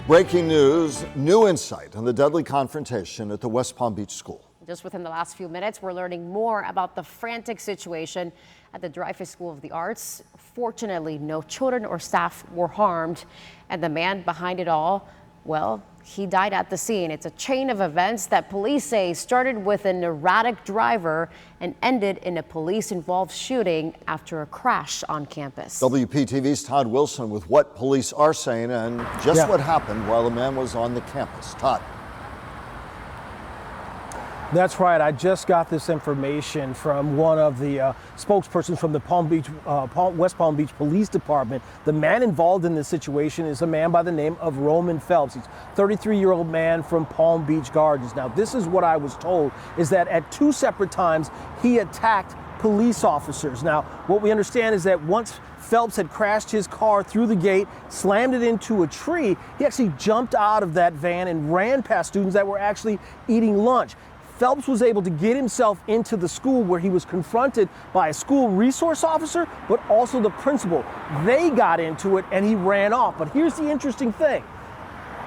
Breaking news, new insight on the deadly confrontation at the West Palm Beach school. Just within the last few minutes, we're learning more about the frantic situation at the Dreyfoos School of the Arts. Fortunately, no children or staff were harmed, and the man behind it all, well, he died at the scene. It's a chain of events that police say started with an erratic driver and ended in a police-involved shooting after a crash on campus. WPTV's Todd Wilson with what police are saying and just what happened while the man was on the campus. Todd. That's right. I just got this information from one of the spokespersons from the West Palm Beach Police Department. The man involved in this situation is a man by the name of Romen Phelps. He's a 33-year-old man from Palm Beach Gardens. Now, this is what I was told, is that at 2 separate times he attacked police officers. Now, what we understand is that once Phelps had crashed his car through the gate, slammed it into a tree, he actually jumped out of that van and ran past students that were actually eating lunch. Phelps was able to get himself into the school where he was confronted by a school resource officer, but also the principal. They got into it and he ran off. But here's the interesting thing.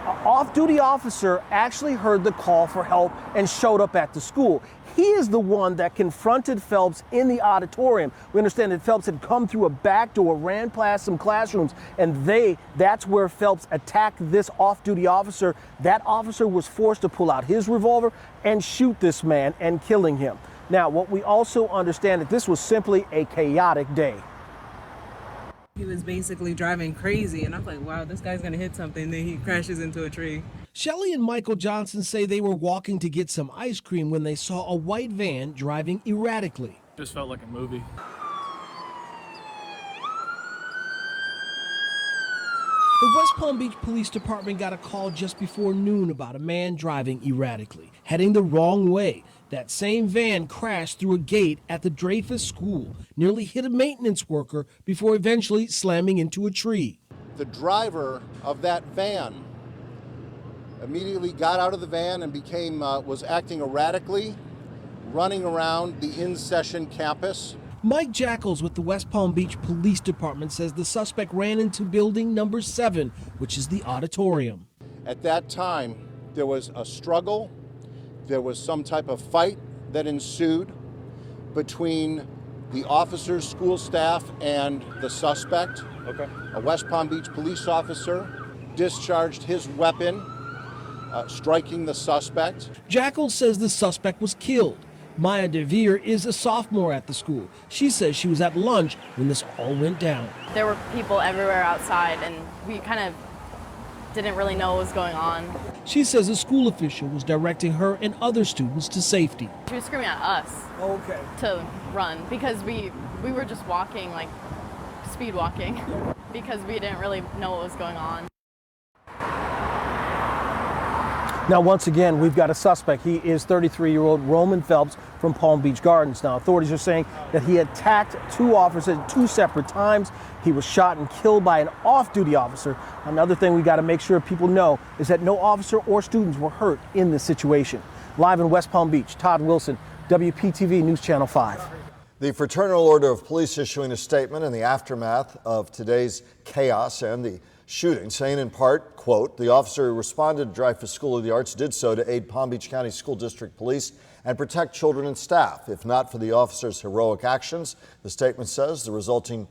An off-duty officer actually heard the call for help and showed up at the school. He is the one that confronted Phelps in the auditorium. We understand that Phelps had come through a back door, ran past some classrooms, and that's where Phelps attacked this off-duty officer. That officer was forced to pull out his revolver and shoot this man and killing him. Now, what we also understand that this was simply a chaotic day. He was basically driving crazy, and I was like, wow, this guy's gonna hit something. Then he crashes into a tree. Shelley and Michael Johnson say they were walking to get some ice cream when they saw a white van driving erratically. Just felt like a movie. The West Palm Beach Police Department got a call just before noon about a man driving erratically, heading the wrong way. That same van crashed through a gate at the Dreyfoos School, nearly hit a maintenance worker before eventually slamming into a tree. The driver of that van immediately got out of the van and was acting erratically, running around the in-session campus. Mike Jackals with the West Palm Beach Police Department says the suspect ran into building number 7, which is the auditorium. At that time, there was a struggle. There was some type of fight that ensued between the officers, school staff, and the suspect. Okay. A West Palm Beach police officer discharged his weapon, striking the suspect. Jackals says the suspect was killed. Maya DeVere is a sophomore at the school. She says she was at lunch when this all went down. There were people everywhere outside, and we kind of didn't really know what was going on. She says a school official was directing her and other students to safety. She was screaming at us to run because we were just walking, like speed walking, because we didn't really know what was going on. Now, once again, we've got a suspect. He is 33-year-old Romen Phelps from Palm Beach Gardens. Now, authorities are saying that he attacked 2 officers at 2 separate times. He was shot and killed by an off-duty officer. Another thing we got to make sure people know is that no officer or students were hurt in this situation. Live in West Palm Beach, Todd Wilson, WPTV News Channel 5. The Fraternal Order of Police issuing a statement in the aftermath of today's chaos and the shooting, saying in part, quote, the officer who responded to Dreyfoos School of the Arts did so to aid Palm Beach County School District Police and protect children and staff. If not for the officer's heroic actions, the statement says the resulting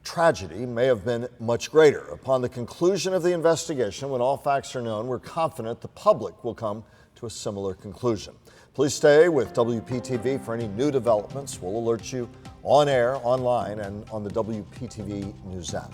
tragedy may have been much greater. Upon the conclusion of the investigation, when all facts are known, we're confident the public will come to a similar conclusion. Please stay with WPTV for any new developments. We'll alert you on air, online, and on the WPTV News app.